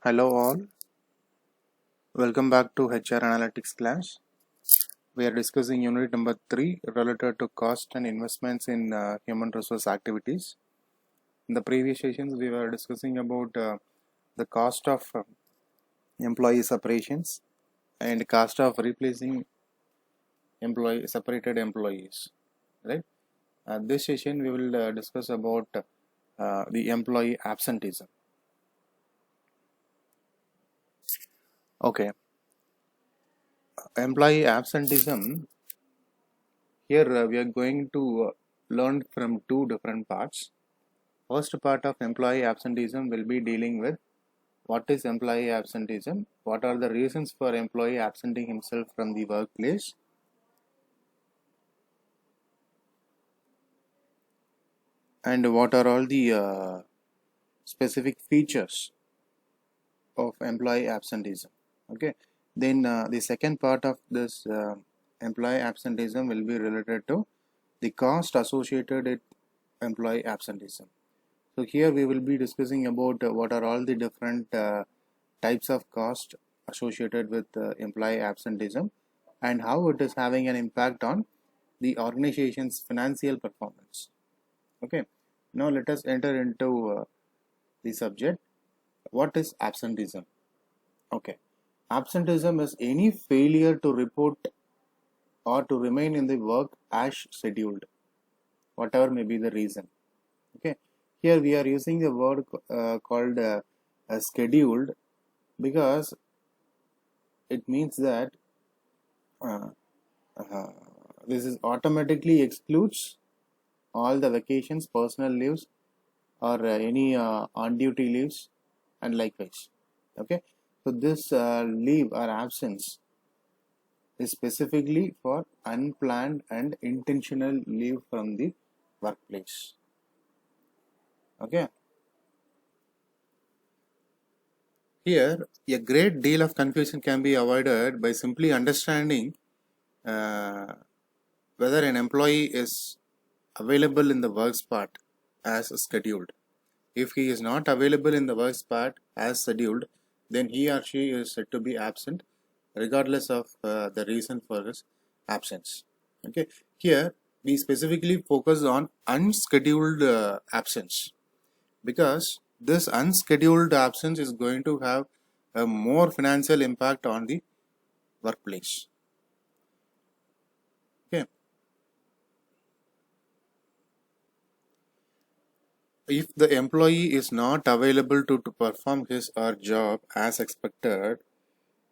Hello all, welcome back to HR Analytics class. We are discussing unit number 3 related to cost and investments in human resource activities. In the previous sessions, we were discussing about the cost of employee separations and cost of replacing separated employees. Right? This session, we will discuss about the employee absenteeism. Okay, employee absenteeism. Here we are going to learn from two different parts. First part of employee absenteeism will be dealing with what is employee absenteeism, what are the reasons for employee absenting himself from the workplace, and what are all the specific features of employee absenteeism. Okay. Then the second part of this employee absenteeism will be related to the cost associated with employee absenteeism. So here we will be discussing about what are all the different types of cost associated with employee absenteeism and how it is having an impact on the organization's financial performance. Okay, now let us enter into the subject. What is absenteeism? Okay, absenteeism is any failure to report or to remain in the work as scheduled, whatever may be the reason. Okay, here we are using the word called scheduled because it means that uh, uh, this is automatically excludes all the vacations, personal leaves, or any on duty leaves, and likewise. Okay, so this leave or absence is specifically for unplanned and intentional leave from the workplace. Okay, here a great deal of confusion can be avoided by simply understanding uh, whether an employee is available in the work spot as scheduled. If he is not available in the work spot as scheduled, then he or she is said to be absent regardless of the reason for his absence. Okay, here we specifically focus on unscheduled absence because this unscheduled absence is going to have a more financial impact on the workplace. Okay, if the employee is not available to perform his or job as expected,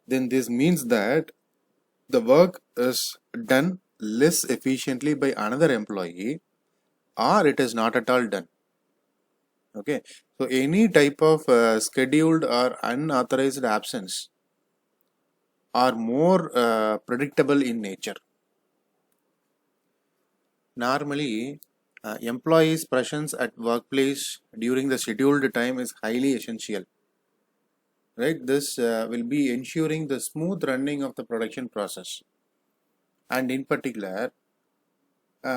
then this means that the work is done less efficiently by another employee or it is not at all done. Okay, so any type of scheduled or unauthorized absence are more predictable in nature. Normally, employees' presence at workplace during the scheduled time is highly essential. Right, this will be ensuring the smooth running of the production process, and in particular,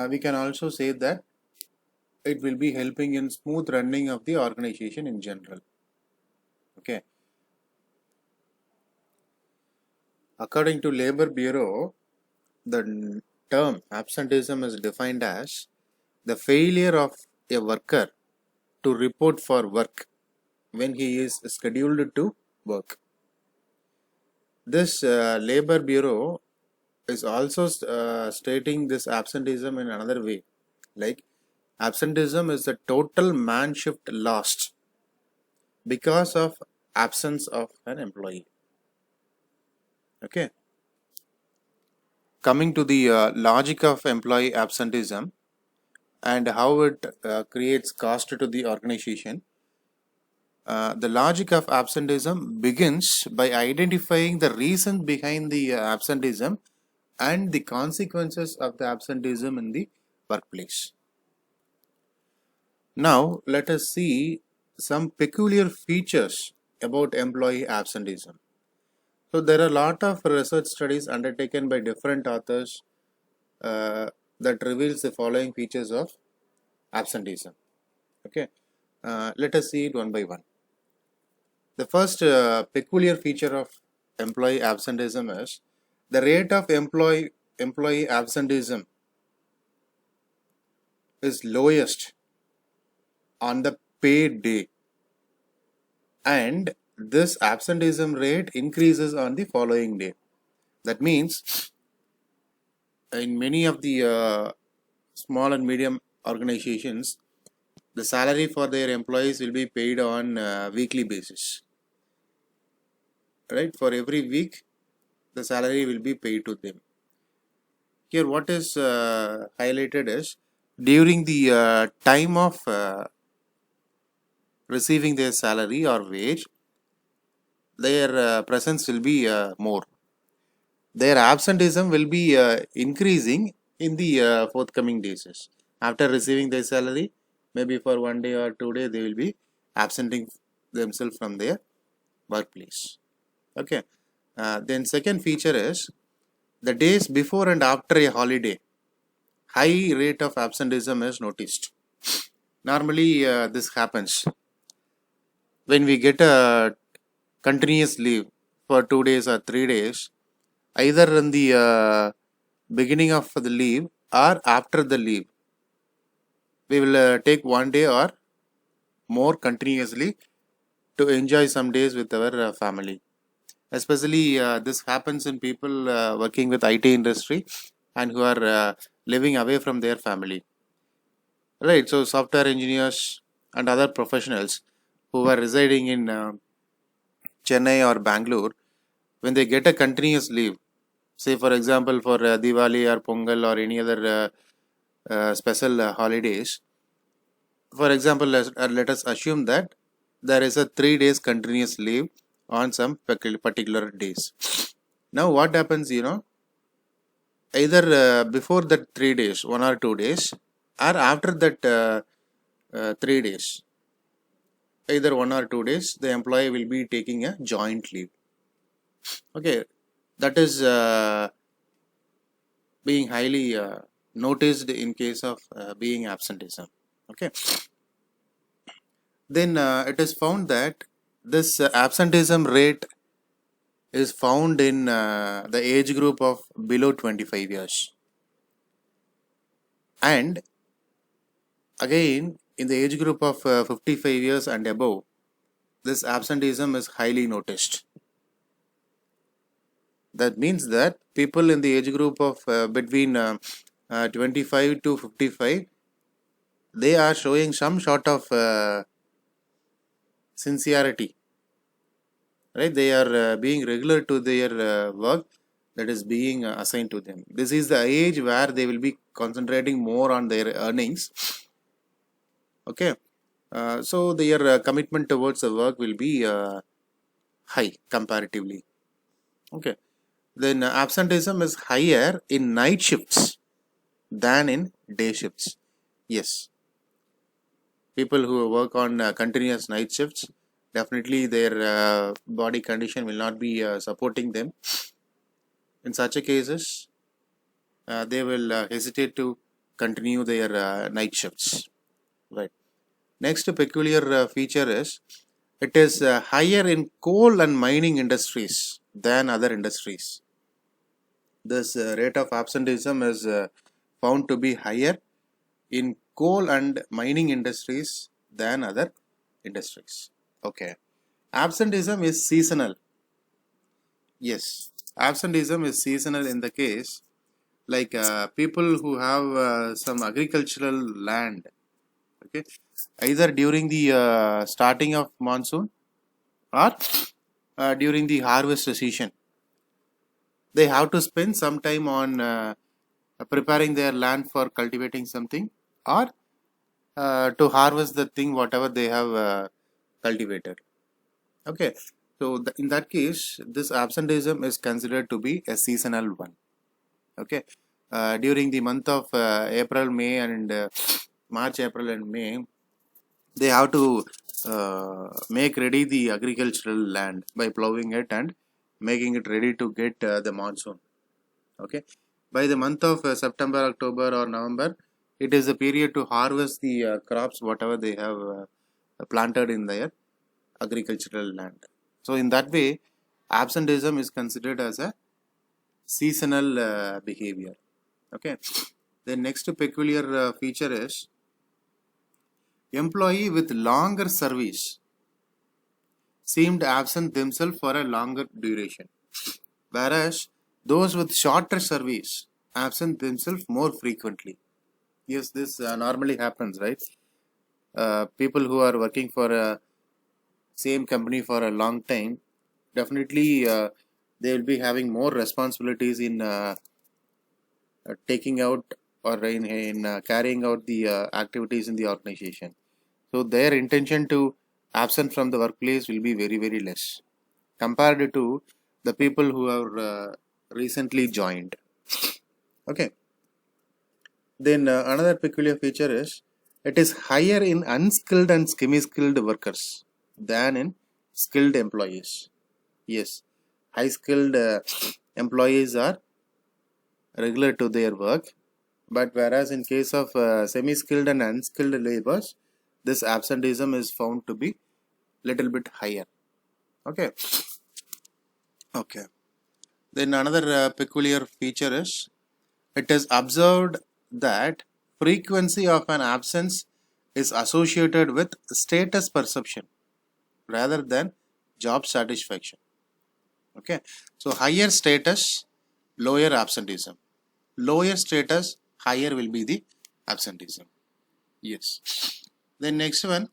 we can also say that it will be helping in smooth running of the organization in general. Okay, according to Labor Bureau, the term absenteeism is defined as the failure of a worker to report for work when he is scheduled to work. This Labor Bureau is also stating this absenteeism in another way, like absenteeism is the total man shift lost because of absence of an employee. Okay, coming to the logic of employee absenteeism and how it creates cost to the organization. The logic of absenteeism begins by identifying the reason behind the absenteeism and the consequences of the absenteeism in the workplace. Now, let us see some peculiar features about employee absenteeism. So, there are a lot of research studies undertaken by different authors that reveals the following features of absenteeism. Okay, let us see it one by one. The first peculiar feature of employee absenteeism is the rate of employee absenteeism is lowest on the paid day, and this absenteeism rate increases on the following day. That means in many of the small and medium organizations, the salary for their employees will be paid on weekly basis, right? For every week the salary will be paid to them. Here what is highlighted is during the time of receiving their salary or wage, their presence will be more. Their absenteeism will be increasing in the forthcoming days. After receiving their salary, maybe for 1 day or 2 days, they will be absenting themselves from their workplace. Okay. Then second feature is the days before and after a holiday, high rate of absenteeism is noticed. Normally, this happens when we get a continuous leave for 2 days or 3 days, either in the beginning of the leave or after the leave. We will take 1 day or more continuously to enjoy some days with our family. Especially this happens in people working with IT industry and who are living away from their family. Right, so software engineers and other professionals who are residing in Chennai or Bangalore, when they get a continuous leave, say for example for Diwali or Pongal or any other special holidays, for example, let us assume that there is a 3 days continuous leave on some particular days. Now what happens, either before that 3 days, 1 or 2 days, or after that 3 days, either 1 or 2 days, the employee will be taking a joint leave. Okay, that is being highly noticed in case of being absenteeism. Okay, then it is found that this absenteeism rate is found in the age group of below 25 years, and again in the age group of 55 years and above, this absenteeism is highly noticed. That means that people in the age group of between 25 to 55, they are showing some sort of sincerity, right? They are being regular to their work that is being assigned to them. This is the age where they will be concentrating more on their earnings. Okay, so their commitment towards the work will be high comparatively. Okay, then absenteeism is higher in night shifts than in day shifts. Yes, people who work on continuous night shifts, definitely their body condition will not be supporting them. In such a cases, they will hesitate to continue their night shifts. Right. Next peculiar feature is it is higher in coal and mining industries than other industries. This rate of absenteeism is found to be higher in coal and mining industries than other industries. Okay. Absenteeism is seasonal. Yes, absenteeism is seasonal in the case like people who have some agricultural land. Okay, either during the starting of monsoon or during the harvest season, they have to spend some time on preparing their land for cultivating something or to harvest the thing whatever they have cultivated. Okay, so in that case, this absenteeism is considered to be a seasonal one. Okay, during the month of April, May, and March, April, and May, they have to make ready the agricultural land by plowing it and making it ready to get the monsoon. Okay, by the month of September, October, or November, it is a period to harvest the crops whatever they have planted in there, agricultural land. So in that way, absenteeism is considered as a seasonal behavior. Okay. The next peculiar feature is employee with longer service seemed absent themselves for a longer duration, whereas those with shorter service absent themselves more frequently. Yes, this normally happens, right? People who are working for a same company for a long time, definitely they will be having more responsibilities in taking out or in carrying out the activities in the organization. So their intention to absent from the workplace will be very, very less compared to the people who have recently joined. Okay. Then another peculiar feature is it is higher in unskilled and semi-skilled workers than in skilled employees. Yes, high skilled employees are regular to their work, but whereas in case of semi-skilled and unskilled laborers, this absenteeism is found to be little bit higher. Okay. Okay. Then another peculiar feature is it is observed that frequency of an absence is associated with status perception rather than job satisfaction. Okay. So higher status, lower absenteeism. Lower status, higher will be the absenteeism. Yes. Then next one,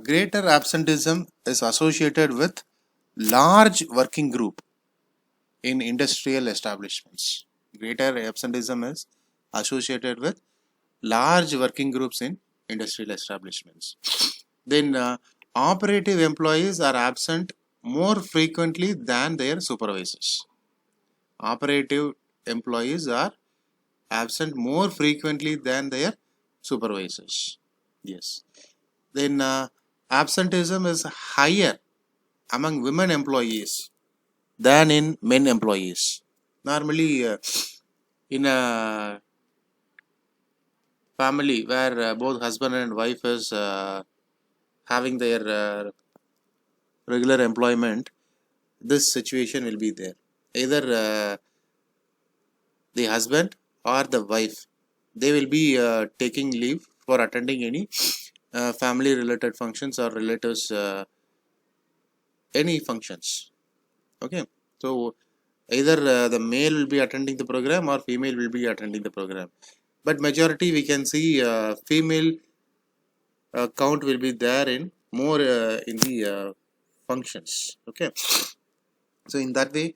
greater absenteeism is associated with large working group in industrial establishments. Greater absenteeism is associated with large working groups in industrial establishments. Then operative employees are absent more frequently than their supervisors. Operative employees are absent more frequently than their supervisors. Yes. Then absenteeism is higher among women employees than in men employees. Normally, in a family where both husband and wife is having their regular employment, this situation will be there. Either the husband or the wife, they will be taking leave for attending any family related functions or relatives any functions. Okay, so either the male will be attending the program or female will be attending the program, but majority we can see female count will be there in more in the functions. Okay, so in that way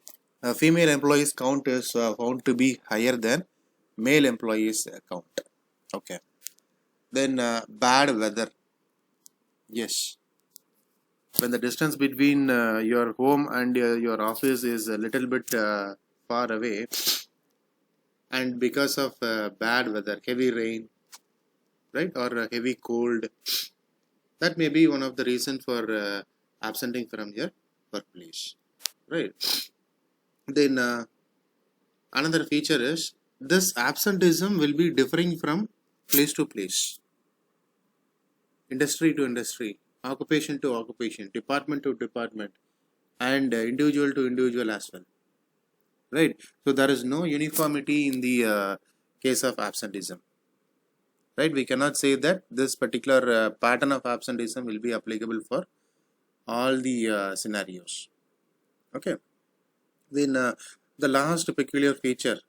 female employees count is found to be higher than male employees count. Okay, then bad weather. Yes, when the distance between your home and your office is a little bit far away, and because of bad weather, heavy rain, right, or heavy cold, that may be one of the reasons for absenting from your workplace, right? Then another feature is this absenteeism will be differing from place to place, industry to industry, occupation to occupation, department to department, and individual to individual as well, right? So there is no uniformity in the case of absenteeism, right? We cannot say that this particular pattern of absenteeism will be applicable for all the scenarios. Okay, then the last peculiar feature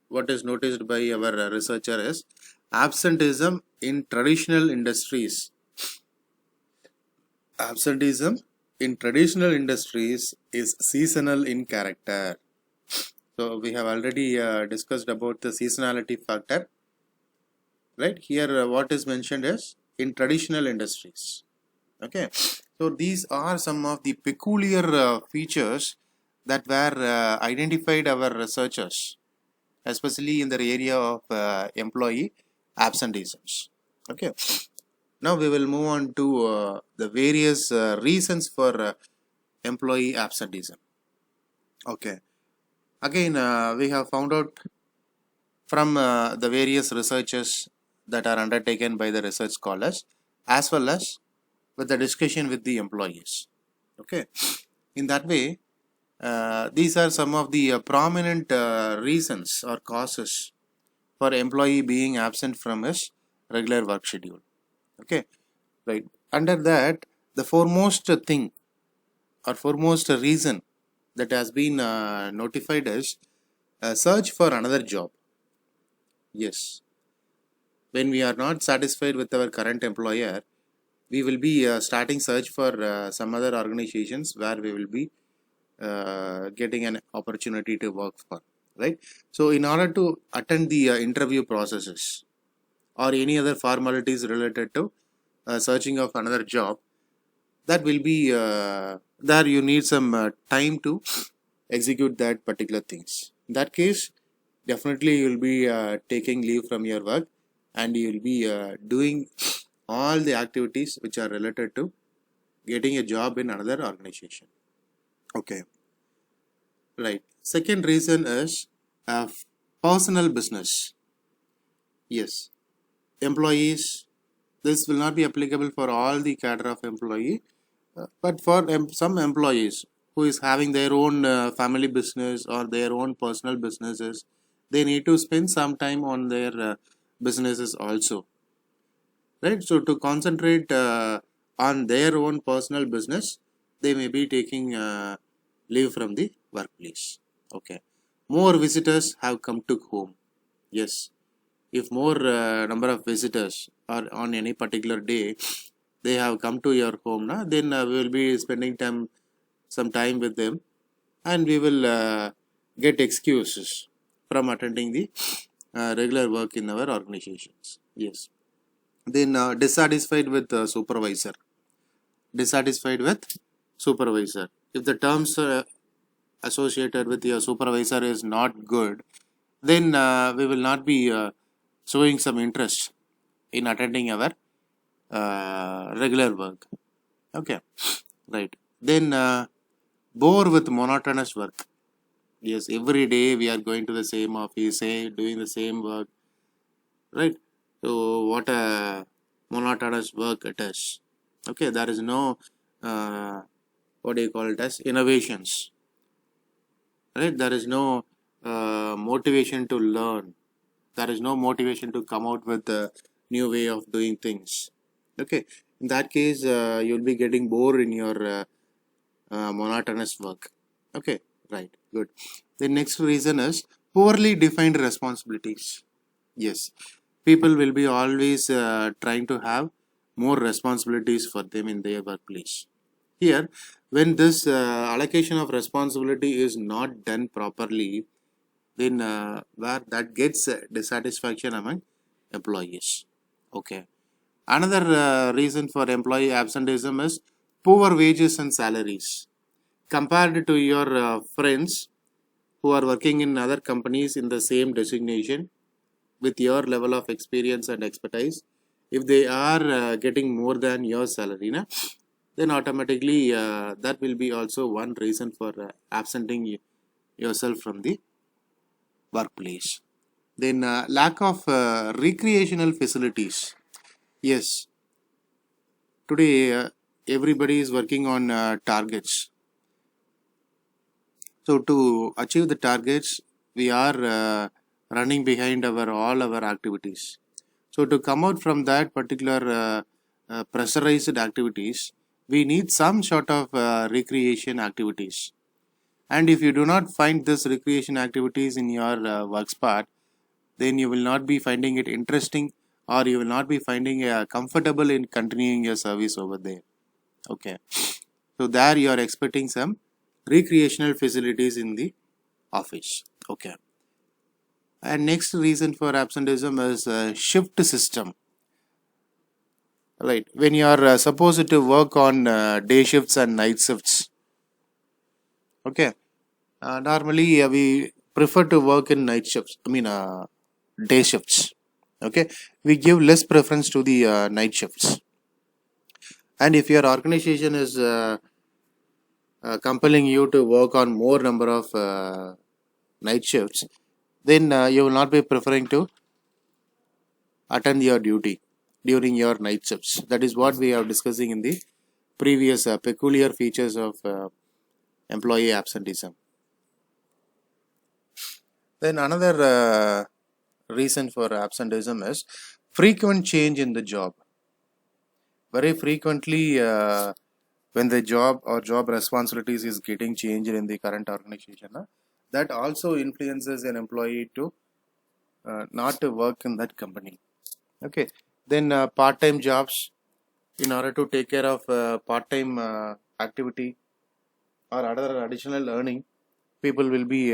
what is noticed by our researcher is absenteeism in traditional industries. Absenteeism in traditional industries is seasonal in character. So we have already discussed about the seasonality factor, right? Here what is mentioned is in traditional industries. Okay, so these are some of the peculiar features that were identified our researchers, especially in the area of employee absenteeisms. Okay, now we will move on to the various reasons for employee absenteeism. Okay, again we have found out from the various researches that are undertaken by the research scholars as well as with the discussion with the employees. Okay, in that way, these are some of the prominent reasons or causes for employee being absent from his regular work schedule. Okay, right. Under that, the foremost thing or foremost reason that has been notified is search for another job. Yes, when we are not satisfied with our current employer, we will be starting search for some other organizations where we will be getting an opportunity to work for, right? So in order to attend the interview processes or any other formalities related to searching of another job, that will be there you need some time to execute that particular things. In that case, definitely you will be taking leave from your work and you will be doing all the activities which are related to getting a job in another organization. Okay, right. Second reason is personal business. Yes, employees, this will not be applicable for all the cadre of employee, but for some employees who is having their own family business or their own personal businesses, they need to spend some time on their businesses also, right? So to concentrate on their own personal business, they may be taking leave from the workplace. Okay, more visitors have come to home. Yes, if more number of visitors are on any particular day, they have come to your home now, then we will be spending some time with them, and we will get excuses from attending the regular work in our organizations. Yes, then dissatisfied with supervisor. Dissatisfied with supervisor, if the terms associated with your supervisor is not good, then we will not be showing some interest in attending our regular work. Okay, right. Then bore with monotonous work. Yes, every day we are going to the same office, say doing the same work, right? So what a monotonous work it is. Okay, there is no what do you call it as innovations, right? There is no motivation to learn. There is no motivation to come out with a new way of doing things. Okay, in that case, you'll be getting bored in your monotonous work. Okay, right, good. The next reason is poorly defined responsibilities. Yes, people will be always trying to have more responsibilities for them in their workplace. Here, when this allocation of responsibility is not done properly, then where that gets dissatisfaction among employees. Okay. Another reason for employee absenteeism is poor wages and salaries. Compared to your friends who are working in other companies in the same designation with your level of experience and expertise, if they are getting more than your salary, then automatically that will be also one reason for absenting yourself from the workplace. Then lack of recreational facilities. Yes, today everybody is working on targets. So to achieve the targets, we are running behind all our activities. So to come out from that particular pressurized activities, we need some sort of recreation activities. And if you do not find this recreation activities in your work spot, then you will not be finding it interesting, or you will not be finding comfortable in continuing your service over there. Okay, so there you are expecting some recreational facilities in the office. Okay, and next reason for absenteeism is shift system. Right, when you are supposed to work on day shifts and night shifts. Okay, normally we prefer to work in night shifts. Day shifts. Okay, we give less preference to the night shifts. And if your organization is compelling you to work on more number of night shifts, then you will not be preferring to attend your duty. during your night shifts. That is what we are discussing in the previous peculiar features of employee absenteeism. Then another reason for absenteeism is frequent change in the job. Very frequently, when the job or job responsibilities is getting changed in the current organization, that also influences an employee to not to work in that company. Okay. Then part-time jobs, in order to take care of part-time activity or other additional earning, people will be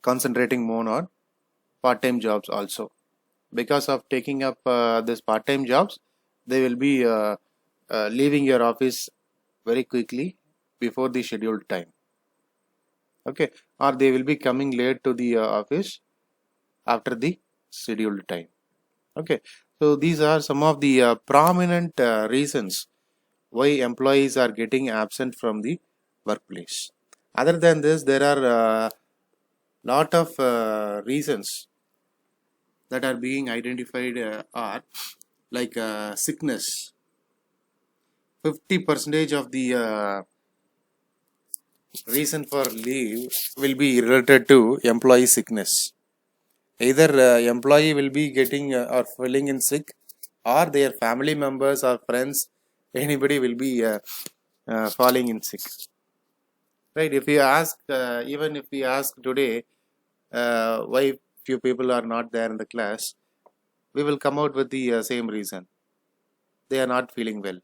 concentrating more on part-time jobs also. Because of taking up this part-time jobs, they will be leaving your office very quickly before the scheduled time. Okay, or they will be coming late to the office after the scheduled time. Okay, so these are some of the prominent reasons why employees are getting absent from the workplace. Other than this, there are lot of reasons that are being identified are like sickness. 50% of the reason for leave will be related to employee sickness. Either employee will be getting or falling in sick, or their family members or friends, anybody will be falling in sick. Right? If you ask, even if we ask today, why few people are not there in the class, we will come out with the same reason. They are not feeling well.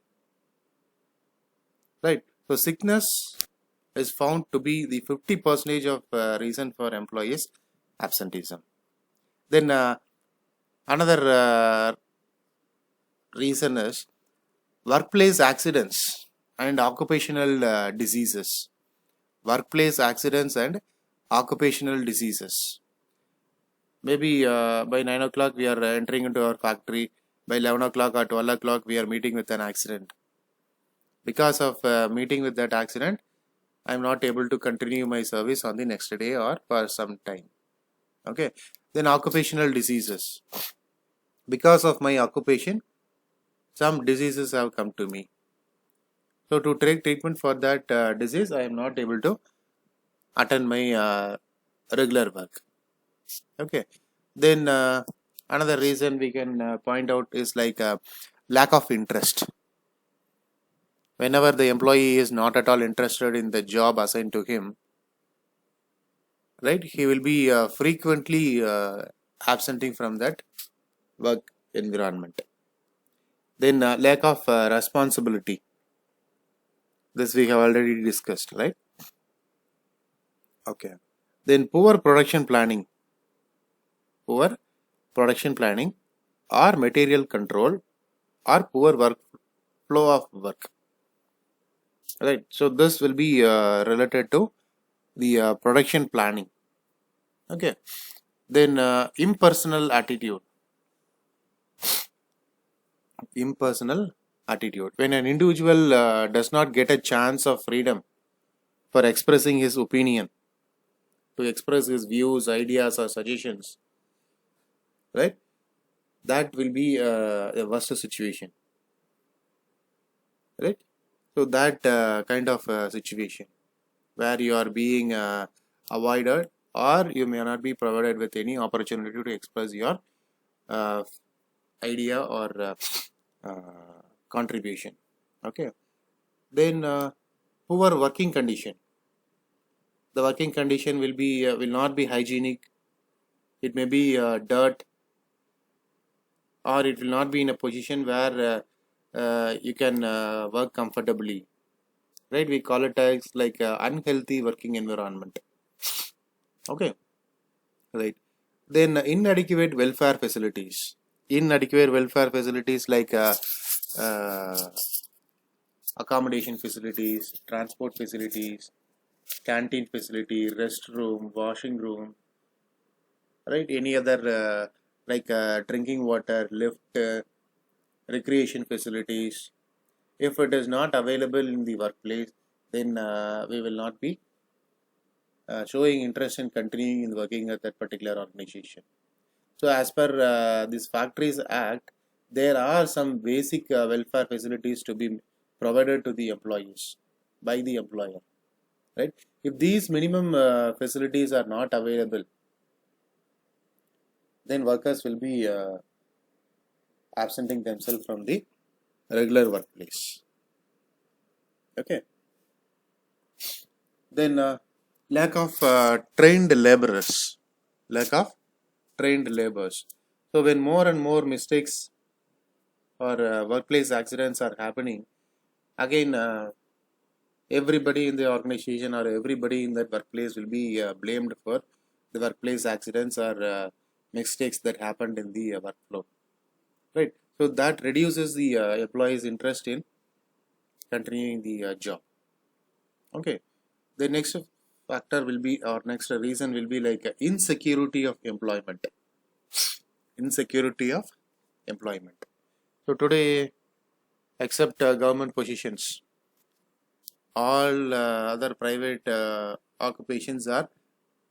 Right? So sickness is found to be the 50% of reason for employees absenteeism. Then another reason is workplace accidents and occupational diseases. Workplace accidents and occupational diseases. Maybe by 9 o'clock we are entering into our factory. By 11 o'clock or 12 o'clock we are meeting with an accident. Because of meeting with that accident, I am not able to continue my service on the next day or for some time. Okay. Then occupational diseases. Because of my occupation, some diseases have come to me. So to take treatment for that disease, I am not able to attend my regular work. Okay. Then another reason we can point out is like lack of interest. Whenever the employee is not at all interested in the job assigned to him, right, he will be frequently absenting from that work environment. Then lack of responsibility. This we have already discussed, right? Okay. Then poor production planning. Poor production planning or material control or poor work flow of work. Right. So this will be related to the production planning. Okay. Then impersonal attitude. Impersonal attitude. When an individual does not get a chance of freedom for expressing his opinion, to express his views, ideas, or suggestions, right? That will be a worst situation, right? So that kind of situation where you are being avoided or you may not be provided with any opportunity to express your uh, idea or contribution. Okay. Then poor working condition. The working condition will not be hygienic. It may be dirt, or it will not be in a position where you can work comfortably. Right? We call it as like unhealthy working environment. Okay. Right. Then inadequate welfare facilities. Inadequate welfare facilities like uh, accommodation facilities, transport facilities, canteen facility, restroom, washing room, right? Any other like drinking water, lift, recreation facilities. If it is not available in the workplace, then we will not be showing interest in continuing in working at that particular organization. So as per this Factories Act, there are some basic welfare facilities to be provided to the employees by the employer, right? If these minimum facilities are not available, then workers will be absenting themselves from the regular workplace. Okay. Then lack of trained laborers. Lack of trained laborers. So when more and more mistakes or workplace accidents are happening, again everybody in the organization or everybody in that workplace will be blamed for the workplace accidents or mistakes that happened in the workflow, right? So that reduces the employee's interest in continuing the job. Okay. The next factor will be, or next reason will be like insecurity of employment. Insecurity of employment. So today, except government positions, all other private occupations are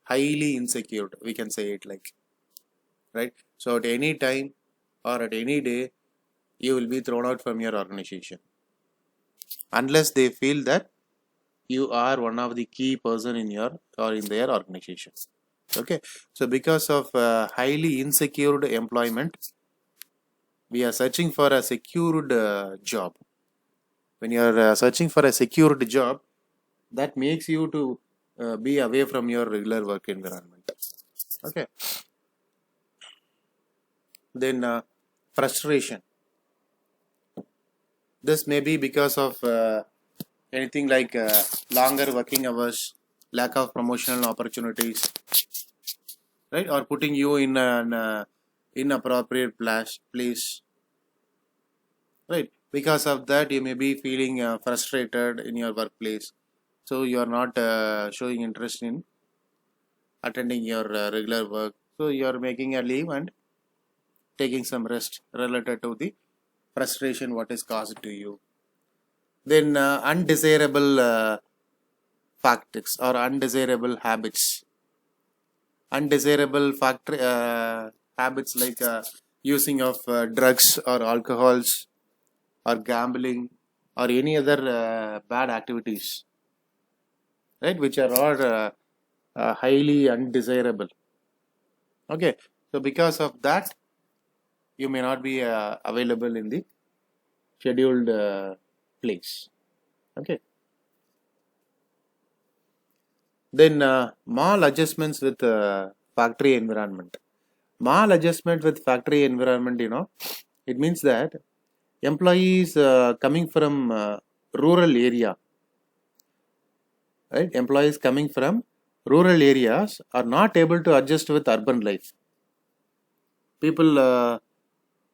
highly insecure. We can say it like, right? So at any time or at any day, you will be thrown out from your organization unless they feel that you are one of the key person in your or in their organization. Okay, so because of highly insecure employment, we are searching for a secured job. When you are searching for a secured job, that makes you to be away from your regular work environment. Okay, then frustration. This may be because of anything like longer working hours, lack of promotional opportunities, right, or putting you in an inappropriate place, right? Because of that, you may be feeling frustrated in your workplace, so you are not showing interest in attending your regular work, so you are making a leave and taking some rest related to the frustration what is caused to you. Then undesirable factors or undesirable habits. Undesirable factor habits like using of drugs or alcohols or gambling or any other bad activities, right, which are all highly undesirable. Okay, so because of that, you may not be available in the scheduled place. Okay, then maladjustments with factory environment. Maladjustment with factory environment, it means that employees coming from rural area, right? Employees coming from rural areas are not able to adjust with urban life. People,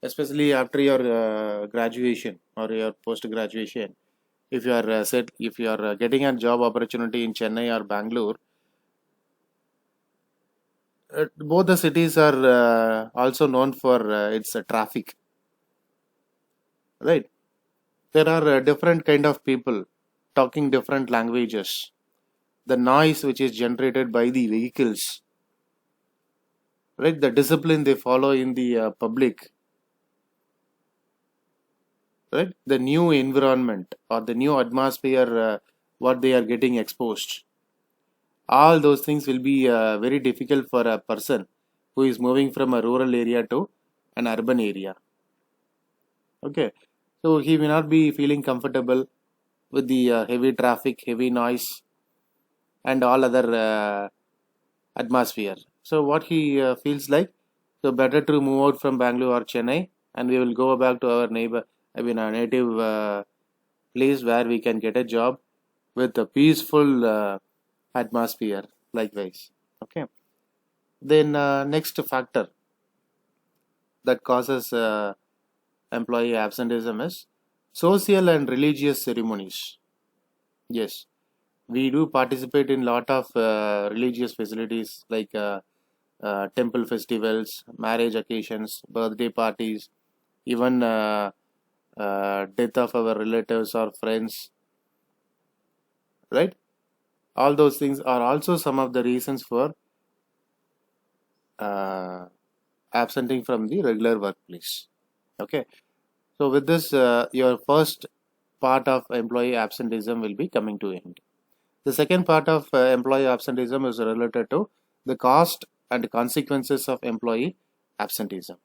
especially after your graduation or your post graduation, if you are if you are getting a job opportunity in Chennai or Bangalore, both the cities are also known for its traffic, right? There are different kind of people talking different languages. The noise which is generated by the vehicles, right? The discipline they follow in the public, right? The new environment or the new atmosphere, what they are getting exposed. All those things will be very difficult for a person who is moving from a rural area to an urban area. Okay, so he may not be feeling comfortable with the heavy traffic, heavy noise, and all other atmosphere. So what he feels like, so better to move out from Bangalore or Chennai, and we will go back to our neighbor, our native place where we can get a job with a peaceful atmosphere. Likewise, okay. Then next factor that causes employee absenteeism is social and religious ceremonies. Yes, we do participate in lot of religious facilities like temple festivals, marriage occasions, birthday parties, even death of our relatives or friends, right? All those things are also some of the reasons for uh, absenting from the regular workplace. Okay, so with this, your first part of employee absenteeism will be coming to end. The second part of employee absenteeism is related to the cost and consequences of employee absenteeism.